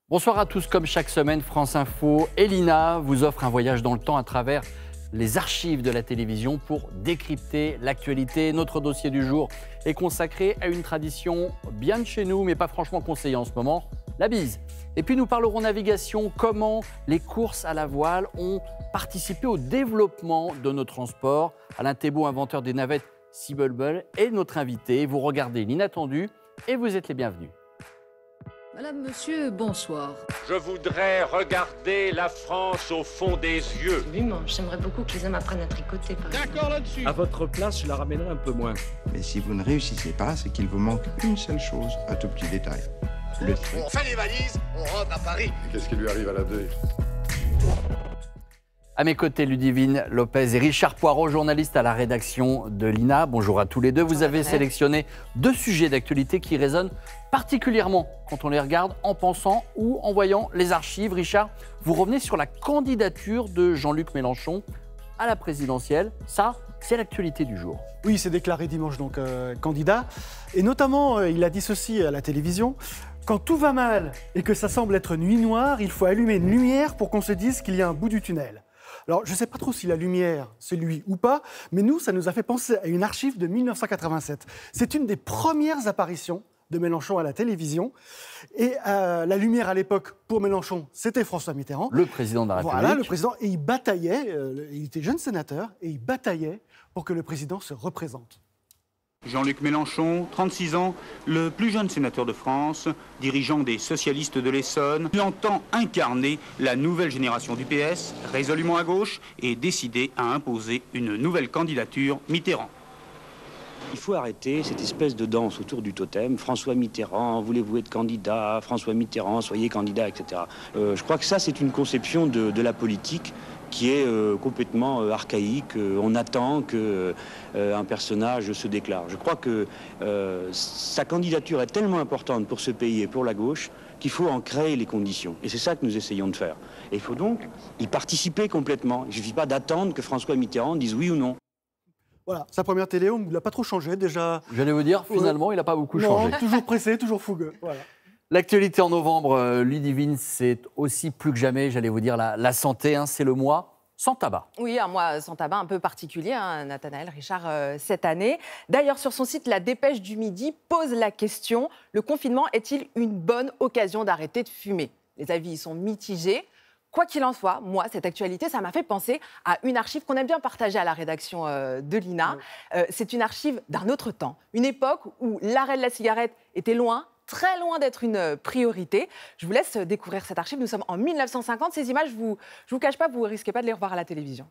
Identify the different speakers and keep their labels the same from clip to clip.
Speaker 1: Bonsoir à tous, comme chaque semaine, France Info et l'INA vous offrent un voyage dans le temps à travers les archives de la télévision pour décrypter l'actualité. Notre dossier du jour est consacré à une tradition bien de chez nous, mais pas franchement conseillée en ce moment, la bise. Et puis nous parlerons navigation, comment les courses à la voile ont participé au développement de nos transports. Alain Thébault, inventeur des navettes Seabubble, est notre invité. Vous regardez l'inattendu et vous êtes les bienvenus.
Speaker 2: Madame, monsieur, bonsoir.
Speaker 3: Je voudrais regarder la France au fond des yeux.
Speaker 4: Absolument, j'aimerais beaucoup que les hommes apprennent à tricoter.
Speaker 3: D'accord là-dessus.
Speaker 5: À votre place, je la ramènerai un peu moins.
Speaker 6: Mais si vous ne réussissez pas, c'est qu'il vous manque une seule chose, un tout petit détail. Le strict.
Speaker 7: On fait les valises, on rentre à Paris.
Speaker 8: Qu'est-ce qui lui arrive à la deuil?
Speaker 1: À mes côtés, Ludivine Lopez et Richard Poirot, journalistes à la rédaction de l'INA. Bonjour à tous les deux. Vous avez sélectionné deux sujets d'actualité qui résonnent particulièrement quand on les regarde en pensant ou en voyant les archives. Richard, vous revenez sur la candidature de Jean-Luc Mélenchon à la présidentielle. Ça, c'est l'actualité du jour.
Speaker 9: Oui, il s'est déclaré dimanche donc candidat. Et notamment, il a dit ceci à la télévision. Quand tout va mal et que ça semble être nuit noire, il faut allumer une lumière pour qu'on se dise qu'il y a un bout du tunnel. Alors, je ne sais pas trop si la lumière, c'est lui ou pas, mais nous, ça nous a fait penser à une archive de 1987. C'est une des premières apparitions de Mélenchon à la télévision. Et la lumière à l'époque, pour Mélenchon, c'était François Mitterrand.
Speaker 1: Le président de la République.
Speaker 9: Voilà, le président. Et il bataillait, il était jeune sénateur, et il bataillait pour que le président se représente.
Speaker 10: Jean-Luc Mélenchon, 36 ans, le plus jeune sénateur de France, dirigeant des socialistes de l'Essonne, il entend incarner la nouvelle génération du PS, résolument à gauche, et décidé à imposer une nouvelle candidature Mitterrand.
Speaker 5: Il faut arrêter cette espèce de danse autour du totem. François Mitterrand, voulez-vous être candidat? François Mitterrand, soyez candidat, etc. Je crois que ça, c'est une conception de la politique qui est complètement archaïque. On attend qu'un personnage se déclare. Je crois que sa candidature est tellement importante pour ce pays et pour la gauche qu'il faut en créer les conditions. Et c'est ça que nous essayons de faire. Et il faut donc y participer complètement. Il ne suffit pas d'attendre que François Mitterrand dise oui ou non.
Speaker 9: Voilà, sa première télé, il n'a pas trop changé déjà.
Speaker 1: J'allais vous dire, finalement, il n'a pas beaucoup changé.
Speaker 9: Non, toujours pressé, toujours fougueux. Voilà.
Speaker 1: L'actualité en novembre, Ludivine, c'est aussi plus que jamais, j'allais vous dire, la santé. Hein, c'est le mois sans tabac.
Speaker 11: Oui, un mois sans tabac un peu particulier, hein, Nathanaël Richard, cette année. D'ailleurs, sur son site, La Dépêche du Midi pose la question, le confinement est-il une bonne occasion d'arrêter de fumer? Les avis sont mitigés. Quoi qu'il en soit, moi, cette actualité, ça m'a fait penser à une archive qu'on aime bien partager à la rédaction de l'INA. C'est une archive d'un autre temps, une époque où l'arrêt de la cigarette était loin, très loin d'être une priorité. Je vous laisse découvrir cette archive. Nous sommes en 1950. Ces images, je vous cache pas, vous risquez pas de les revoir à la télévision.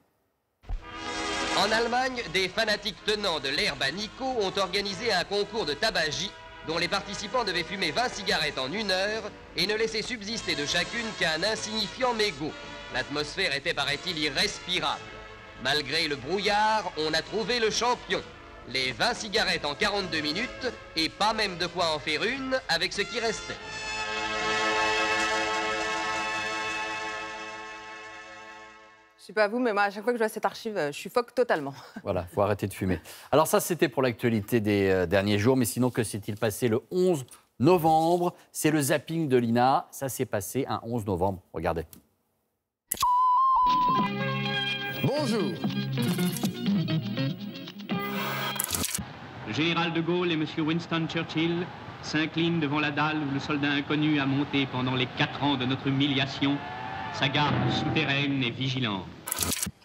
Speaker 12: En Allemagne, des fanatiques tenants de l'herbe à Nico ont organisé un concours de tabagie dont les participants devaient fumer 20 cigarettes en 1 heure et ne laisser subsister de chacune qu'un insignifiant mégot. L'atmosphère était, paraît-il, irrespirable. Malgré le brouillard, on a trouvé le champion. Les 20 cigarettes en 42 minutes et pas même de quoi en faire une avec ce qui restait.
Speaker 11: Je sais pas vous, mais moi, à chaque fois que je vois cette archive, je suffoque totalement.
Speaker 1: Voilà, il faut arrêter de fumer. Alors ça, c'était pour l'actualité des derniers jours, mais sinon, que s'est-il passé le 11 novembre? C'est le zapping de l'INA. Ça s'est passé un 11 novembre. Regardez.
Speaker 7: Bonjour.
Speaker 10: Le général de Gaulle et M. Winston Churchill s'inclinent devant la dalle où le soldat inconnu a monté pendant les 4 ans de notre humiliation sa garde souterraine et vigilante.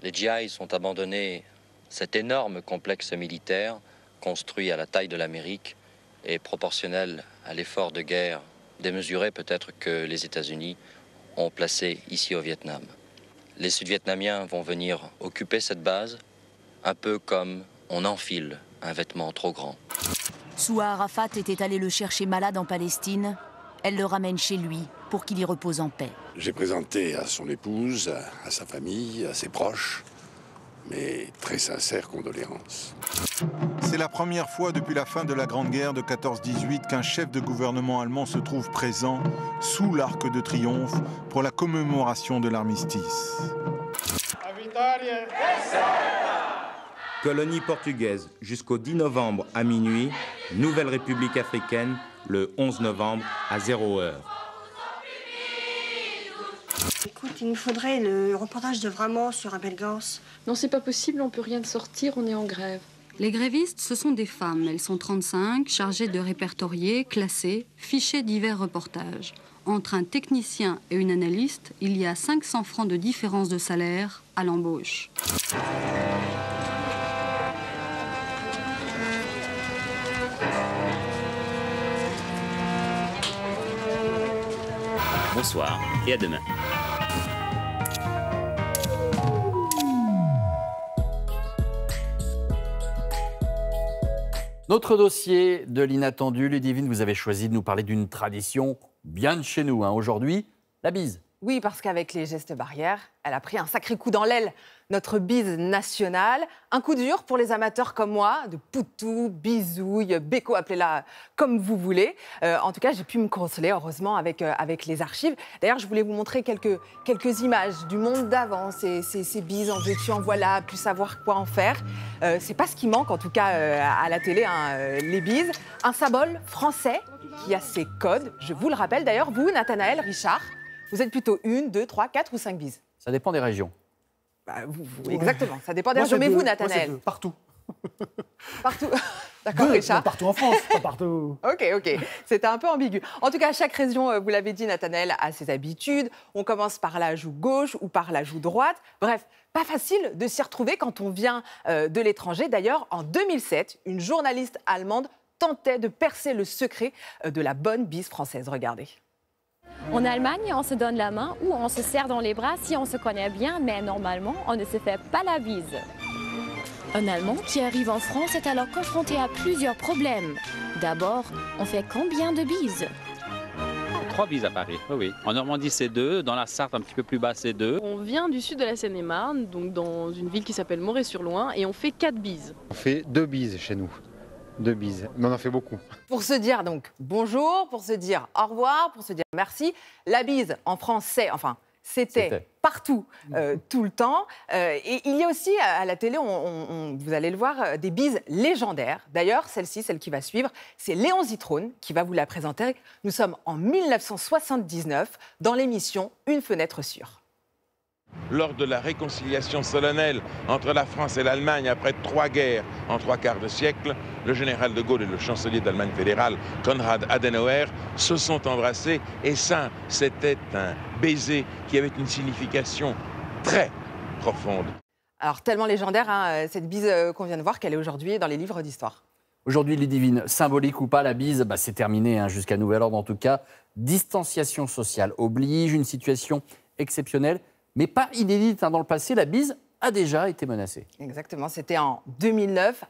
Speaker 13: Les GIs ont abandonné cet énorme complexe militaire construit à la taille de l'Amérique et proportionnel à l'effort de guerre démesuré peut-être que les États-Unis ont placé ici au Vietnam. Les Sud-Vietnamiens vont venir occuper cette base, un peu comme on enfile un vêtement trop grand.
Speaker 14: Souha Arafat était allé le chercher malade en Palestine. Elle le ramène chez lui pour qu'il y repose en paix.
Speaker 8: J'ai présenté à son épouse, à sa famille, à ses proches, mes très sincères condoléances.
Speaker 15: C'est la première fois depuis la fin de la Grande Guerre de 14-18 qu'un chef de gouvernement allemand se trouve présent sous l'Arc de Triomphe pour la commémoration de l'armistice.
Speaker 16: Colonie portugaise jusqu'au 10 novembre à minuit, Nouvelle République africaine le 11 novembre à 0 heure.
Speaker 17: Écoute, il nous faudrait le reportage de Vraiment sur Abel Gance.
Speaker 18: Non, c'est pas possible, on peut rien sortir, on est en grève.
Speaker 19: Les grévistes, ce sont des femmes. Elles sont 35, chargées de répertorier, classer, ficher divers reportages. Entre un technicien et une analyste, il y a 500 francs de différence de salaire à l'embauche.
Speaker 20: Bonsoir et à demain.
Speaker 1: Notre dossier de l'inattendu, Ludivine, vous avez choisi de nous parler d'une tradition bien de chez nous. Aujourd'hui, la bise.
Speaker 11: Oui, parce qu'avec les gestes barrières, elle a pris un sacré coup dans l'aile. Notre bise nationale, un coup dur pour les amateurs comme moi, de poutou, bisouille, béco, appelez-la comme vous voulez. En tout cas, j'ai pu me consoler, heureusement, avec les archives. D'ailleurs, je voulais vous montrer quelques images du monde d'avant, ces bises en veux-tu, en voilà, plus savoir quoi en faire. C'est pas ce qui manque, en tout cas, à la télé, hein, les bises. Un symbole français qui a ses codes. Je vous le rappelle, d'ailleurs, vous, Nathanaël, Richard, vous êtes plutôt 1, 2, 3, 4 ou 5 bises?
Speaker 1: Ça dépend des régions.
Speaker 11: Bah, exactement, ça dépend des régions. Mais vous, Nathanaël?
Speaker 9: Moi, partout.
Speaker 11: Partout. D'accord, Richard?
Speaker 9: Partout en France, pas partout.
Speaker 11: Ok. C'était un peu ambigu. En tout cas, chaque région, vous l'avez dit, Nathanaël, a ses habitudes. On commence par la joue gauche ou par la joue droite. Bref, pas facile de s'y retrouver quand on vient de l'étranger. D'ailleurs, en 2007, une journaliste allemande tentait de percer le secret de la bonne bise française. Regardez.
Speaker 21: En Allemagne, on se donne la main ou on se serre dans les bras si on se connaît bien, mais normalement, on ne se fait pas la bise.
Speaker 14: Un Allemand qui arrive en France est alors confronté à plusieurs problèmes. D'abord, on fait combien de bises?
Speaker 22: 3 bises à Paris, oui. En Normandie, c'est 2. Dans la Sarthe, un petit peu plus bas, c'est 2.
Speaker 18: On vient du sud de la Seine-et-Marne, donc dans une ville qui s'appelle Moret-sur-Loing, et on fait 4 bises.
Speaker 23: On fait 2 bises chez nous. 2 bises, mais on en fait beaucoup.
Speaker 11: Pour se dire donc bonjour, pour se dire au revoir, pour se dire merci, la bise en français, enfin c'était partout, tout le temps. Et il y a aussi à la télé, vous allez le voir, des bises légendaires. D'ailleurs, celle qui va suivre, c'est Léon Zitrone qui va vous la présenter. Nous sommes en 1979 dans l'émission Une fenêtre sûre.
Speaker 24: Lors de la réconciliation solennelle entre la France et l'Allemagne après 3 guerres en 3 quarts de siècle, le général de Gaulle et le chancelier d'Allemagne fédérale, Konrad Adenauer, se sont embrassés. Et ça, c'était un baiser qui avait une signification très profonde.
Speaker 11: Alors, tellement légendaire, hein, cette bise qu'on vient de voir, qu'elle est aujourd'hui dans les livres d'histoire.
Speaker 1: Aujourd'hui, Ludivine, symbolique ou pas, la bise, c'est terminé, hein, jusqu'à nouvel ordre en tout cas. Distanciation sociale oblige, une situation exceptionnelle. Mais pas inédite, hein. Dans le passé, la bise a déjà été menacée.
Speaker 11: Exactement, c'était en 2009,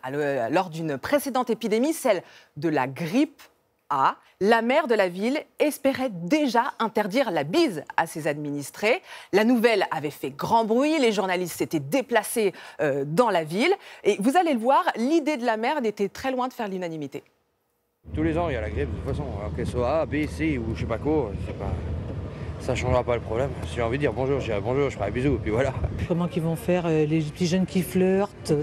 Speaker 11: lors d'une précédente épidémie, celle de la grippe A. La maire de la ville espérait déjà interdire la bise à ses administrés. La nouvelle avait fait grand bruit, les journalistes s'étaient déplacés dans la ville. Et vous allez le voir, l'idée de la maire était très loin de faire l'unanimité.
Speaker 25: Tous les ans, il y a la grippe, de toute façon, qu'elle soit A, B, C ou je sais pas quoi, ça ne changera pas le problème. Si j'ai envie de dire bonjour, je dirai bonjour, je ferai un bisou, et puis voilà.
Speaker 26: Comment qu'ils vont faire, les petits jeunes qui flirtent?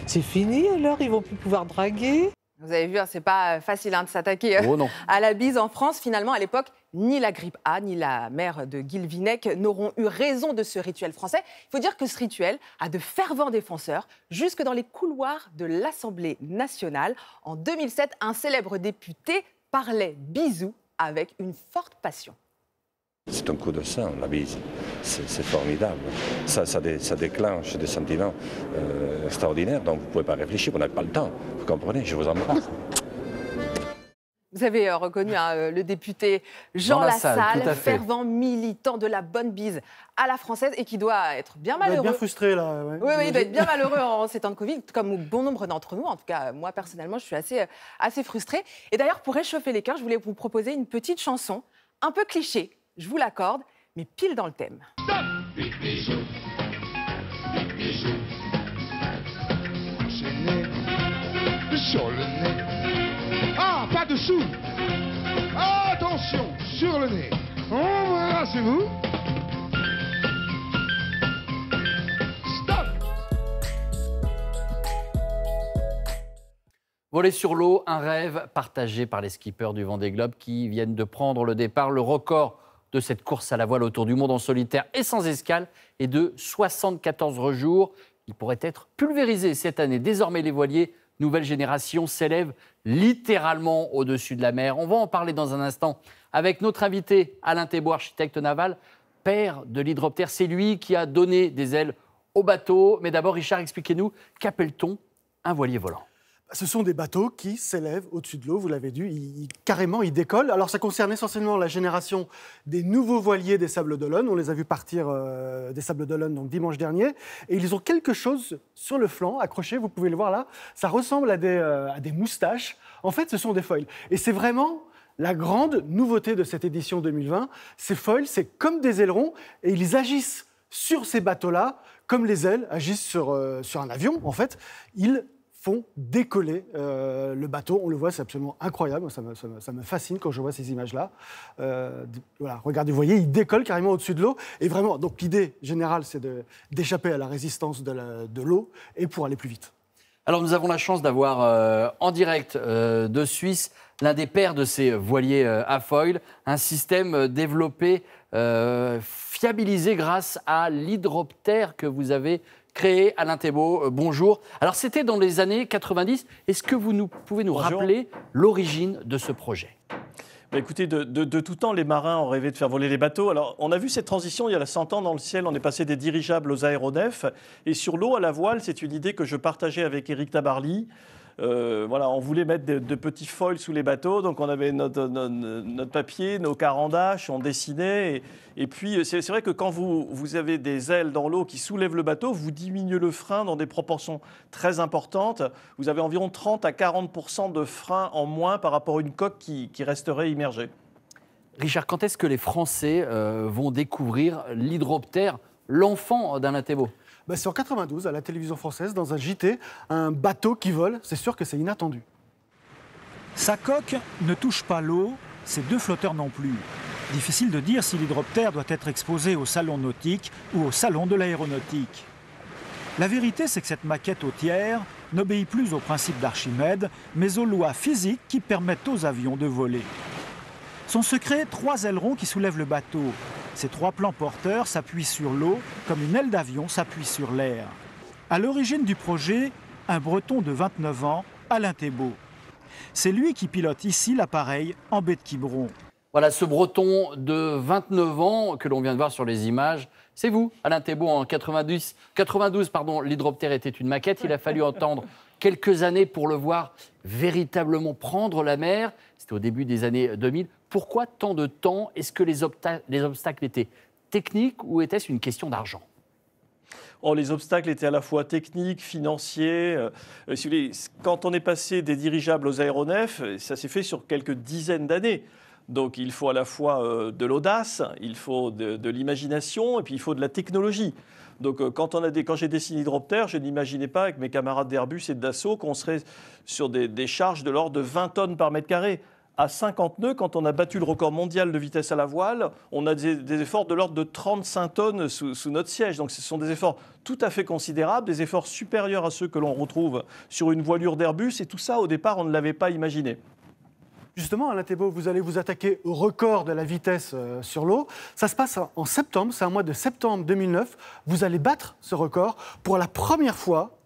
Speaker 26: C'est fini alors, ils vont plus pouvoir draguer?
Speaker 11: Vous avez vu, c'est pas facile de s'attaquer à la bise en France. Finalement, à l'époque, ni la grippe A, ni la mère de Guilvinec n'auront eu raison de ce rituel français. Il faut dire que ce rituel a de fervents défenseurs jusque dans les couloirs de l'Assemblée nationale. En 2007, un célèbre député parlait bisous avec une forte passion.
Speaker 27: C'est un coup de sang, la bise. C'est formidable. Ça déclenche des sentiments extraordinaires, donc vous ne pouvez pas réfléchir, vous n'avez pas le temps. Vous comprenez, je vous embrasse.
Speaker 11: Vous avez reconnu le député Jean Lassalle, fervent militant de la bonne bise à la française et qui doit être bien malheureux.
Speaker 9: Il doit être bien frustré là. Ouais.
Speaker 11: Oui, il doit être bien malheureux en ces temps de Covid, comme bon nombre d'entre nous. En tout cas, moi personnellement, je suis assez frustrée. Et d'ailleurs, pour réchauffer les cœurs, je voulais vous proposer une petite chanson, un peu cliché. Je vous l'accorde, mais pile dans le thème.
Speaker 7: Stop! Bijou, bijou, enchaîné sur le nez. Ah, pas dessous! Attention, sur le nez. Embrassez-vous. Stop!
Speaker 1: Voler sur l'eau, un rêve partagé par les skippers du Vendée Globe qui viennent de prendre le départ. Le record de cette course à la voile autour du monde en solitaire et sans escale est de 74 jours. Il pourrait être pulvérisé cette année. Désormais, les voiliers nouvelle génération s'élèvent littéralement au-dessus de la mer. On va en parler dans un instant avec notre invité Alain Thébault, architecte naval, père de l'hydroptère. C'est lui qui a donné des ailes au bateau. Mais d'abord, Richard, expliquez-nous, qu'appelle-t-on un voilier volant ?
Speaker 9: Ce sont des bateaux qui s'élèvent au-dessus de l'eau, vous l'avez dit, carrément ils décollent. Alors ça concerne essentiellement la génération des nouveaux voiliers des Sables d'Olonne. On les a vus partir des Sables d'Olonne donc dimanche dernier. Et ils ont quelque chose sur le flanc, accroché, vous pouvez le voir là. Ça ressemble à des moustaches. En fait, ce sont des foils. Et c'est vraiment la grande nouveauté de cette édition 2020. Ces foils, c'est comme des ailerons et ils agissent sur ces bateaux-là comme les ailes agissent sur un avion. En fait, ils font décoller le bateau. On le voit, c'est absolument incroyable. Ça me fascine quand je vois ces images-là. Voilà, regardez, vous voyez, il décolle carrément au-dessus de l'eau. Et vraiment, donc l'idée générale, c'est d'échapper à la résistance de l'eau et pour aller plus vite.
Speaker 1: Alors, nous avons la chance d'avoir en direct de Suisse l'un des pères de ces voiliers à foil, un système développé, fiabilisé grâce à l'hydroptère que vous avez créé. Alain Thébault, bonjour. Alors, c'était dans les années 90. Est-ce que vous pouvez nous rappeler l'origine de ce projet ?
Speaker 2: Écoutez, de tout temps, les marins ont rêvé de faire voler les bateaux. Alors, on a vu cette transition il y a 100 ans dans le ciel. On est passé des dirigeables aux aéronefs. Et sur l'eau, à la voile, c'est une idée que je partageais avec Éric Tabarly. Voilà, on voulait mettre de petits foils sous les bateaux, donc on avait notre papier, nos carandaches, on dessinait. Et puis, c'est vrai que quand vous avez des ailes dans l'eau qui soulèvent le bateau, vous diminuez le frein dans des proportions très importantes. Vous avez environ 30 à 40% de frein en moins par rapport à une coque qui resterait immergée.
Speaker 1: Richard, quand est-ce que les Français vont découvrir l'hydroptère, l'enfant d'Alain Thébault ?
Speaker 9: C'est en 92, à la télévision française, dans un JT, un bateau qui vole. C'est sûr que c'est inattendu.
Speaker 3: Sa coque ne touche pas l'eau, ses deux flotteurs non plus. Difficile de dire si l'hydroptère doit être exposé au salon nautique ou au salon de l'aéronautique. La vérité, c'est que cette maquette hautière n'obéit plus au principe d'Archimède, mais aux lois physiques qui permettent aux avions de voler. Son secret, 3 ailerons qui soulèvent le bateau. Ces 3 plans porteurs s'appuient sur l'eau comme une aile d'avion s'appuie sur l'air. À l'origine du projet, un Breton de 29 ans, Alain Thébault. C'est lui qui pilote ici l'appareil en baie de Quiberon.
Speaker 1: Voilà, ce Breton de 29 ans que l'on vient de voir sur les images, c'est vous, Alain Thébault, en 92, l'hydroptère était une maquette. Il a fallu attendre quelques années pour le voir véritablement prendre la mer. C'était au début des années 2000. Pourquoi tant de temps ? Est-ce que les obstacles étaient techniques ou était-ce une question d'argent ?
Speaker 2: Les obstacles étaient à la fois techniques, financiers. Quand on est passé des dirigeables aux aéronefs, ça s'est fait sur quelques dizaines d'années. Donc il faut à la fois de l'audace, il faut de l'imagination et puis il faut de la technologie. Donc quand j'ai dessiné l'hydroptère, je n'imaginais pas avec mes camarades d'Airbus et de Dassault qu'on serait sur des charges de l'ordre de 20 tonnes par mètre carré. À 50 nœuds, quand on a battu le record mondial de vitesse à la voile, on a des efforts de l'ordre de 35 tonnes sous notre siège. Donc ce sont des efforts tout à fait considérables, des efforts supérieurs à ceux que l'on retrouve sur une voilure d'Airbus. Et tout ça, au départ, on ne l'avait pas imaginé.
Speaker 9: Justement, Alain Thébault, vous allez vous attaquer au record de la vitesse sur l'eau. Ça se passe en septembre, c'est un mois de septembre 2009. Vous allez battre ce record. Pour la première fois,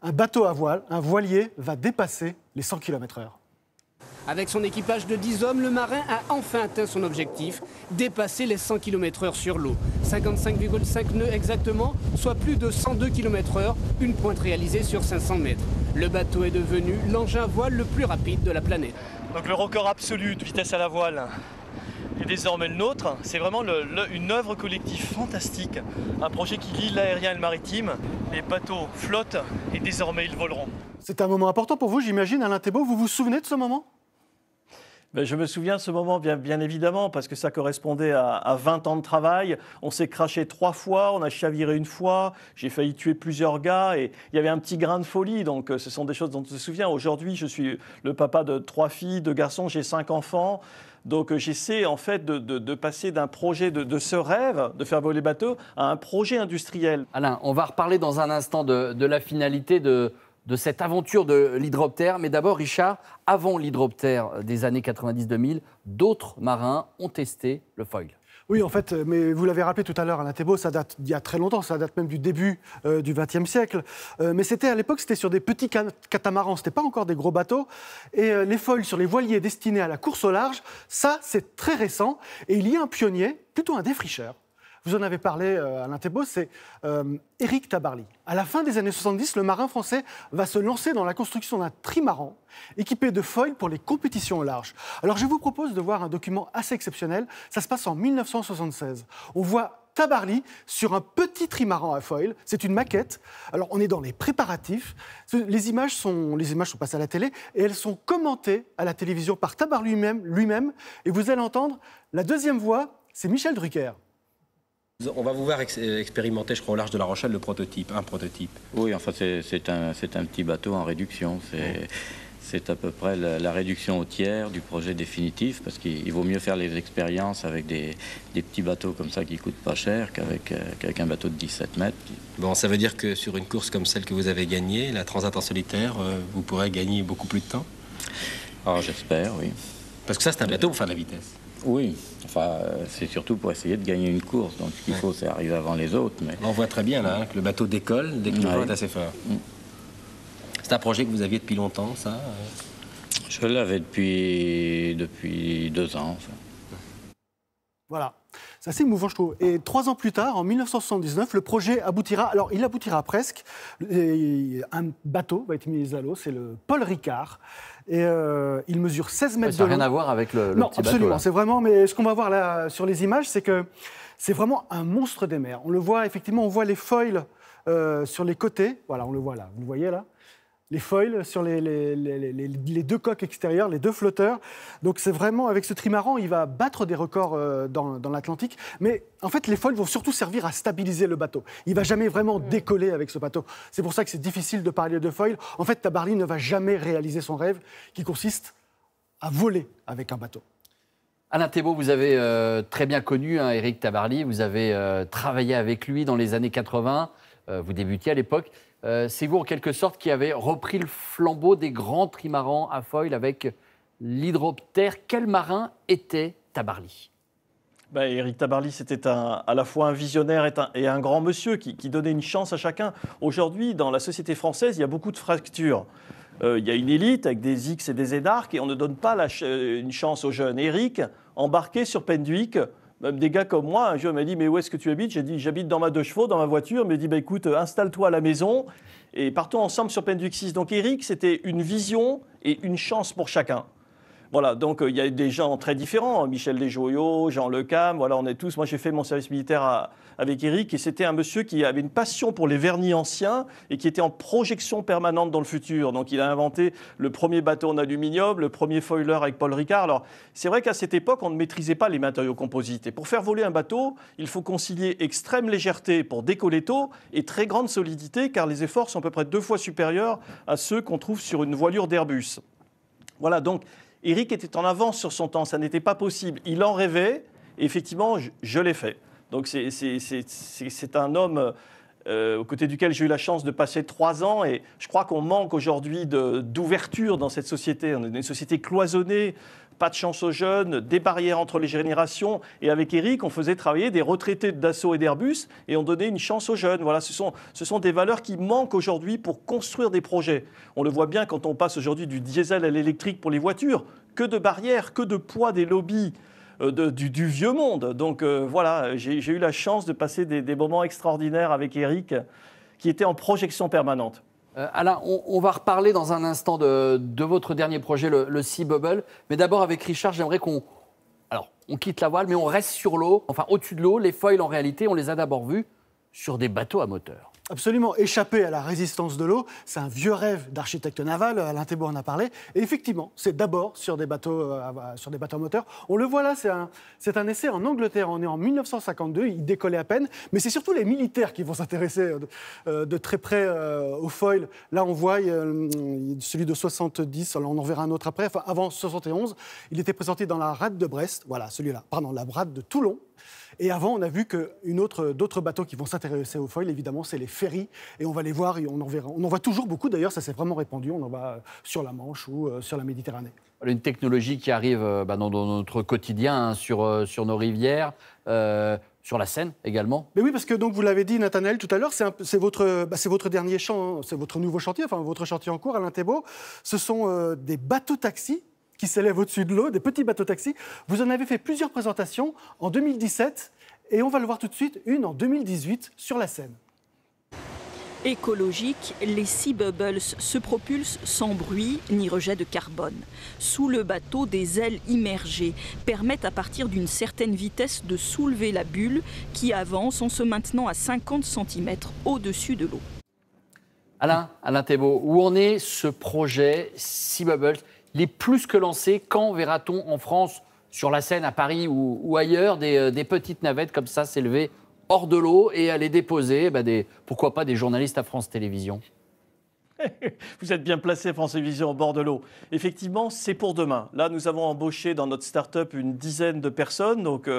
Speaker 9: un bateau à voile, un voilier, va dépasser les 100 km/h.
Speaker 4: Avec son équipage de 10 hommes, le marin a enfin atteint son objectif, dépasser les 100 km/h sur l'eau. 55,5 nœuds exactement, soit plus de 102 km/h, une pointe réalisée sur 500 mètres. Le bateau est devenu l'engin à voile le plus rapide de la planète.
Speaker 2: Donc le record absolu de vitesse à la voile est désormais le nôtre. C'est vraiment une œuvre collective fantastique, un projet qui lie l'aérien et le maritime. Les bateaux flottent et désormais ils voleront.
Speaker 9: C'est un moment important pour vous, j'imagine, Alain Thébault. Vous vous souvenez de ce moment ?
Speaker 2: Je me souviens de ce moment, bien évidemment, parce que ça correspondait à 20 ans de travail. On s'est crashé 3 fois, on a chaviré 1 fois, j'ai failli tuer plusieurs gars et il y avait un petit grain de folie. Donc ce sont des choses dont je me souviens. Aujourd'hui, je suis le papa de 3 filles, 2 garçons, j'ai 5 enfants. Donc j'essaie en fait de passer d'un projet de ce rêve de faire voler les bateaux à un projet industriel.
Speaker 1: Alain, on va reparler dans un instant de la finalité de cette aventure de l'hydroptère. Mais d'abord, Richard, avant l'hydroptère des années 90-2000, d'autres marins ont testé le foil.
Speaker 9: Oui, en fait, mais vous l'avez rappelé tout à l'heure, Alain Thébault, ça date d'il y a très longtemps, ça date même du début du XXe siècle. Mais à l'époque, c'était sur des petits catamarans, c'était pas encore des gros bateaux. Et les foils sur les voiliers destinés à la course au large, ça, c'est très récent. Et il y a un pionnier, plutôt un défricheur. Vous en avez parlé, Alain Thébault, c'est Éric Tabarly. À la fin des années 70, le marin français va se lancer dans la construction d'un trimaran équipé de foils pour les compétitions au large. Alors je vous propose de voir un document assez exceptionnel. Ça se passe en 1976. On voit Tabarly sur un petit trimaran à foils. C'est une maquette. Alors on est dans les préparatifs. Les images sont passées à la télé et elles sont commentées à la télévision par Tabarly lui-même. Et vous allez entendre la deuxième voix, c'est Michel Drucker.
Speaker 5: On va vous voir expérimenter, je crois, au large de La Rochelle, un prototype.
Speaker 6: Oui, enfin, c'est un petit bateau en réduction. C'est à peu près la réduction au tiers du projet définitif, parce qu'il vaut mieux faire les expériences avec des petits bateaux comme ça qui coûtent pas cher qu'avec un bateau de 17 mètres.
Speaker 5: Bon, ça veut dire que sur une course comme celle que vous avez gagnée, la Transat en solitaire, vous pourrez gagner beaucoup plus de temps?
Speaker 6: Alors, j'espère, oui.
Speaker 5: Parce que ça, c'est un bateau pour faire de la vitesse.
Speaker 6: Oui, enfin, c'est surtout pour essayer de gagner une course. Donc, ce qu'il faut, c'est arriver avant les autres. Mais...
Speaker 5: On voit très bien, là, que le bateau décolle dès que le vent est assez fort. C'est un projet que vous aviez depuis longtemps, ça?
Speaker 6: Je l'avais depuis 2 ans. Enfin.
Speaker 9: Voilà. C'est assez émouvant, je trouve. Et 3 ans plus tard, en 1979, le projet aboutira. Alors, il aboutira presque. Un bateau va être mis à l'eau, c'est le Paul Ricard. Et il mesure 16 mètres de long.
Speaker 1: Ça n'a rien à voir avec le
Speaker 9: non,
Speaker 1: petit
Speaker 9: absolument,
Speaker 1: bateau.
Speaker 9: C'est vraiment. Mais ce qu'on va voir là sur les images, c'est que c'est vraiment un monstre des mers. On le voit, effectivement, on voit les foils sur les côtés. Voilà, on le voit là. Vous le voyez là? Les foils sur les 2 coques extérieures, les 2 flotteurs. Donc c'est vraiment, avec ce trimaran, il va battre des records dans l'Atlantique. Mais en fait, les foils vont surtout servir à stabiliser le bateau. Il ne va jamais vraiment décoller avec ce bateau. C'est pour ça que c'est difficile de parler de foils. En fait, Tabarly ne va jamais réaliser son rêve, qui consiste à voler avec un bateau.
Speaker 1: Alain Thébault, vous avez très bien connu Éric Tabarly. Vous avez travaillé avec lui dans les années 80. Vous débutiez à l'époque. C'est vous, en quelque sorte, qui avez repris le flambeau des grands trimarans à foil avec l'hydroptère. Quel marin était Tabarly?
Speaker 2: Éric Tabarly, c'était à la fois un visionnaire et un grand monsieur qui donnait une chance à chacun. Aujourd'hui, dans la société française, il y a beaucoup de fractures. Il y a une élite avec des X et des énarques et on ne donne pas une chance aux jeunes. Éric, embarqué sur Penduic, même des gars comme moi, un jour m'a dit « Mais où est-ce que tu habites ?» J'ai dit « J'habite dans ma 2 chevaux, dans ma voiture. » Il m'a dit « Écoute, installe-toi à la maison et partons ensemble sur Penduic 6. » Donc Éric, c'était une vision et une chance pour chacun. Voilà, donc il y a des gens très différents, Michel Desjoyaux, Jean Le Cam, voilà, on est tous. Moi, j'ai fait mon service militaire avec Éric et c'était un monsieur qui avait une passion pour les vernis anciens et qui était en projection permanente dans le futur. Donc, il a inventé le premier bateau en aluminium, le premier foiler avec Paul Ricard. Alors, c'est vrai qu'à cette époque, on ne maîtrisait pas les matériaux composites. Et pour faire voler un bateau, il faut concilier extrême légèreté pour décoller tôt et très grande solidité, car les efforts sont à peu près 2 fois supérieurs à ceux qu'on trouve sur une voilure d'Airbus. Voilà, donc Éric était en avance sur son temps, ça n'était pas possible. Il en rêvait, et effectivement, je l'ai fait. Donc c'est un homme aux côtés duquel j'ai eu la chance de passer 3 ans, et je crois qu'on manque aujourd'hui d'ouverture dans cette société. On est une société cloisonnée, pas de chance aux jeunes, des barrières entre les générations. Et avec Éric, on faisait travailler des retraités de Dassault et d'Airbus, et on donnait une chance aux jeunes. Voilà, ce sont des valeurs qui manquent aujourd'hui pour construire des projets. On le voit bien quand on passe aujourd'hui du diesel à l'électrique pour les voitures. Que de barrières, que de poids des lobbies du vieux monde. Donc voilà, j'ai eu la chance de passer des moments extraordinaires avec Éric, qui était en projection permanente.
Speaker 1: Alain, on va reparler dans un instant de votre dernier projet, le Sea Bubble. Mais d'abord, avec Richard, j'aimerais qu'on quitte la voile, mais on reste sur l'eau, enfin au-dessus de l'eau. Les foils, en réalité, on les a d'abord vus sur des bateaux à moteur.
Speaker 9: Absolument, échapper à la résistance de l'eau, c'est un vieux rêve d'architecte naval, Alain Thébault en a parlé, et effectivement, c'est d'abord sur des bateaux à moteur. On le voit là, c'est un essai en Angleterre, on est en 1952, il décollait à peine, mais c'est surtout les militaires qui vont s'intéresser de très près aux foils. Là, on voit celui de 70, alors on en verra un autre après, enfin, avant 71, il était présenté dans la rade de Brest, voilà, celui-là, pardon, la rade de Toulon. Et avant, on a vu que d'autres bateaux qui vont s'intéresser aux foils, évidemment, c'est les ferries. Et on va les voir, et on en voit toujours beaucoup, d'ailleurs, ça s'est vraiment répandu. On en voit sur la Manche ou sur la Méditerranée.
Speaker 1: Une technologie qui arrive dans notre quotidien, hein, sur nos rivières, sur la Seine également.
Speaker 9: Mais oui, parce que donc, vous l'avez dit, Nathanaël, tout à l'heure, c'est votre dernier champ, c'est votre nouveau chantier, enfin votre chantier en cours, Alain Thébault. Ce sont des bateaux-taxis qui s'élèvent au-dessus de l'eau, des petits bateaux-taxis. Vous en avez fait plusieurs présentations en 2017 et on va le voir tout de suite, une en 2018 sur la Seine.
Speaker 8: Écologiques, les Sea Bubbles se propulsent sans bruit ni rejet de carbone. Sous le bateau, des ailes immergées permettent à partir d'une certaine vitesse de soulever la bulle qui avance en se maintenant à 50 cm au-dessus de l'eau.
Speaker 1: Alain Thébault, où en est ce projet Sea Bubbles? Il est plus que lancé. Quand verra-t-on en France, sur la Seine, à Paris ou ailleurs, des petites navettes comme ça s'élever hors de l'eau et aller déposer, pourquoi pas, des journalistes à France Télévisions?
Speaker 2: Vous êtes bien placé, France Télévisions, au bord de l'eau. Effectivement, c'est pour demain. Là, nous avons embauché dans notre start-up une dizaine de personnes, donc,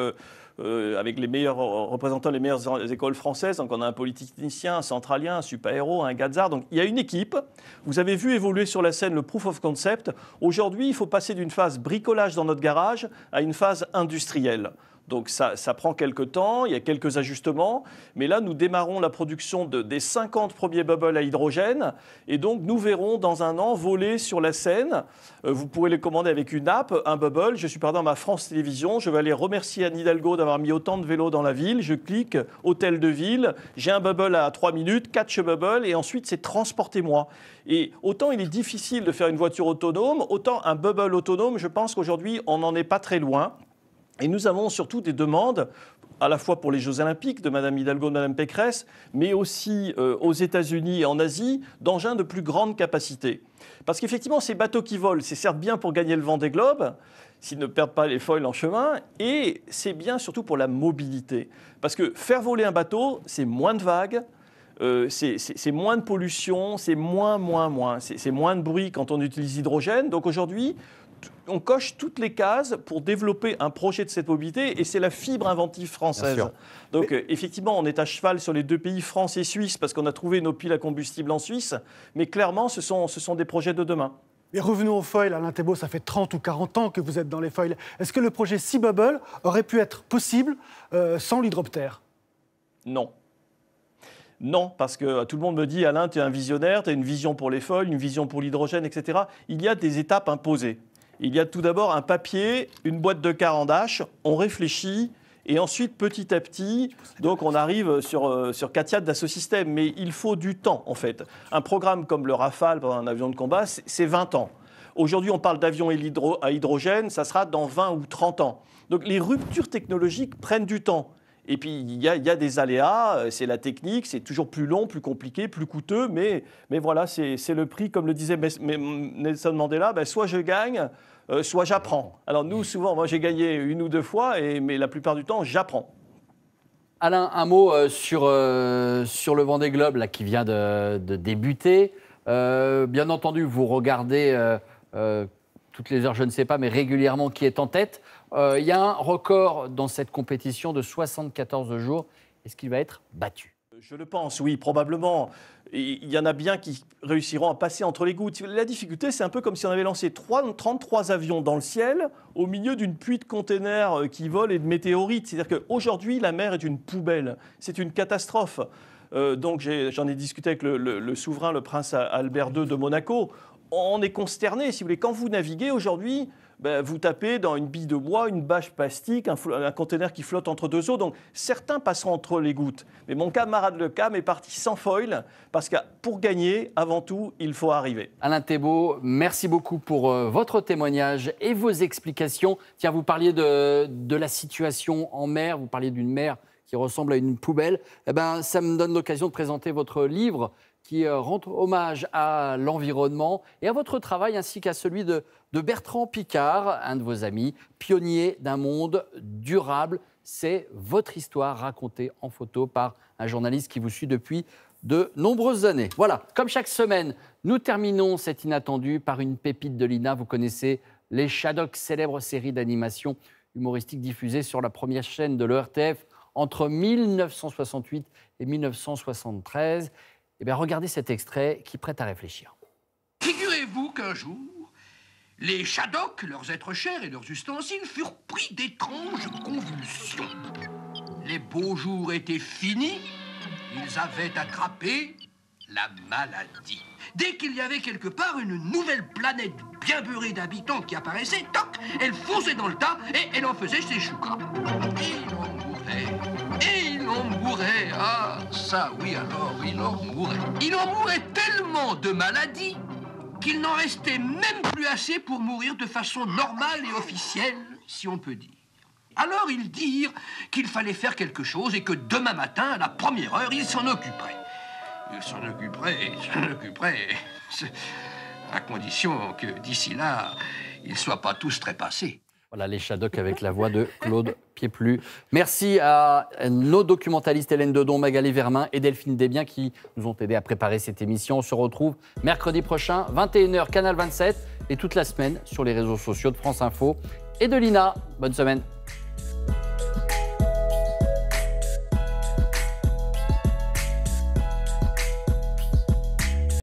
Speaker 2: avec les meilleurs représentants des meilleures écoles françaises. Donc, on a un polytechnicien, un centralien, un super-héros, un gazard. Donc, il y a une équipe. Vous avez vu évoluer sur la scène le proof of concept. Aujourd'hui, il faut passer d'une phase bricolage dans notre garage à une phase industrielle. Donc ça prend quelques temps, il y a quelques ajustements, mais là nous démarrons la production des 50 premiers bubbles à hydrogène et donc nous verrons dans un an voler sur la Seine. Vous pourrez les commander avec une app, un bubble. Je suis par exemple à France Télévisions, je vais aller remercier Anne Hidalgo d'avoir mis autant de vélos dans la ville. Je clique, hôtel de ville, j'ai un bubble à 3 minutes, catch bubble et ensuite c'est transportez-moi. Et autant il est difficile de faire une voiture autonome, autant un bubble autonome, je pense qu'aujourd'hui on n'en est pas très loin. Et nous avons surtout des demandes, à la fois pour les Jeux Olympiques de Mme Hidalgo, de Mme Pécresse, mais aussi aux États-Unis et en Asie, d'engins de plus grande capacité. Parce qu'effectivement, ces bateaux qui volent, c'est certes bien pour gagner le Vendée Globe, s'ils ne perdent pas les foils en chemin, et c'est bien surtout pour la mobilité. Parce que faire voler un bateau, c'est moins de vagues, c'est moins de pollution, c'est moins, c'est moins de bruit quand on utilise l'hydrogène. Donc aujourd'hui, on coche toutes les cases pour développer un projet de cette mobilité et c'est la fibre inventive française. Donc effectivement, on est à cheval sur les deux pays, France et Suisse, parce qu'on a trouvé nos piles à combustible en Suisse, mais clairement, ce sont des projets de demain.
Speaker 9: Mais revenons aux foils, Alain Thébault, ça fait 30 ou 40 ans que vous êtes dans les foils. Est-ce que le projet Sea Bubble aurait pu être possible sans l'hydroptère?
Speaker 2: Non. Non, parce que tout le monde me dit, Alain, tu es un visionnaire, tu as une vision pour les foils, une vision pour l'hydrogène, etc. Il y a des étapes imposées. Il y a tout d'abord un papier, une boîte de carandache, on réfléchit et ensuite petit à petit, donc on arrive sur Katia d'Assosystèmes. Mais il faut du temps en fait. Un programme comme le Rafale, un avion de combat, c'est 20 ans. Aujourd'hui on parle d'avion à hydrogène, ça sera dans 20 ou 30 ans. Donc les ruptures technologiques prennent du temps. Et puis, il y a des aléas, c'est la technique, c'est toujours plus long, plus compliqué, plus coûteux, mais voilà, c'est le prix, comme le disait Nelson Mandela, soit je gagne, soit j'apprends. Alors nous, souvent, moi j'ai gagné une ou deux fois, mais la plupart du temps, j'apprends.
Speaker 1: Alain, un mot sur le Vendée Globe là, qui vient de débuter. Bien entendu, vous regardez toutes les heures, je ne sais pas, mais régulièrement qui est en tête. Il y a un record dans cette compétition de 74 jours. Est-ce qu'il va être battu?
Speaker 2: Je le pense, oui, probablement. Il y en a bien qui réussiront à passer entre les gouttes. La difficulté, c'est un peu comme si on avait lancé 33 avions dans le ciel au milieu d'une pluie de containers qui volent et de météorites. C'est-à-dire qu'aujourd'hui, la mer est une poubelle. C'est une catastrophe. Donc j'en ai discuté avec le souverain, le prince Albert II de Monaco. On est consterné, si vous voulez. Quand vous naviguez aujourd'hui, vous tapez dans une bille de bois, une bâche plastique, un conteneur qui flotte entre deux eaux. Donc certains passeront entre les gouttes. Mais mon camarade Le Cam est parti sans foil parce que pour gagner, avant tout, il faut arriver.
Speaker 1: Alain Thébault, merci beaucoup pour votre témoignage et vos explications. Tiens, vous parliez de la situation en mer, vous parliez d'une mer qui ressemble à une poubelle. Ça me donne l'occasion de présenter votre livre qui rend hommage à l'environnement et à votre travail ainsi qu'à celui de Bertrand Piccard, un de vos amis, pionnier d'un monde durable. C'est votre histoire racontée en photo par un journaliste qui vous suit depuis de nombreuses années. Voilà, comme chaque semaine, nous terminons cet inattendu par une pépite de l'INA. Vous connaissez les Shadocks, célèbre série d'animation humoristique diffusée sur la première chaîne de l'ERTF entre 1968 et 1973. Eh bien, regardez cet extrait qui prête à réfléchir.
Speaker 7: Figurez-vous qu'un jour,
Speaker 10: Les Shadocks, leurs êtres chers et leurs ustensiles furent pris d'étranges convulsions. Les beaux jours étaient finis, ils avaient attrapé la maladie. Dès qu'il y avait quelque part une nouvelle planète bien beurrée d'habitants qui apparaissait, toc, elle fonçait dans le tas et elle en faisait ses choucas. Et il en mourait. Et il en mourait. Ah, ça oui alors, il en mourait. Il en mourait tellement de maladies qu'il n'en restait même plus assez pour mourir de façon normale et officielle, si on peut dire. Alors ils dirent qu'il fallait faire quelque chose et que demain matin, à la première heure, ils s'en occuperaient. Ils s'en occuperaient, à condition que d'ici là, ils ne soient pas tous trépassés.
Speaker 1: Voilà les Shadocks avec la voix de Claude Pieplu. Merci à nos documentalistes Hélène Dedon, Magali Vermin et Delphine Desbiens qui nous ont aidés à préparer cette émission. On se retrouve mercredi prochain, 21h, Canal 27 et toute la semaine sur les réseaux sociaux de France Info et de l'INA. Bonne semaine.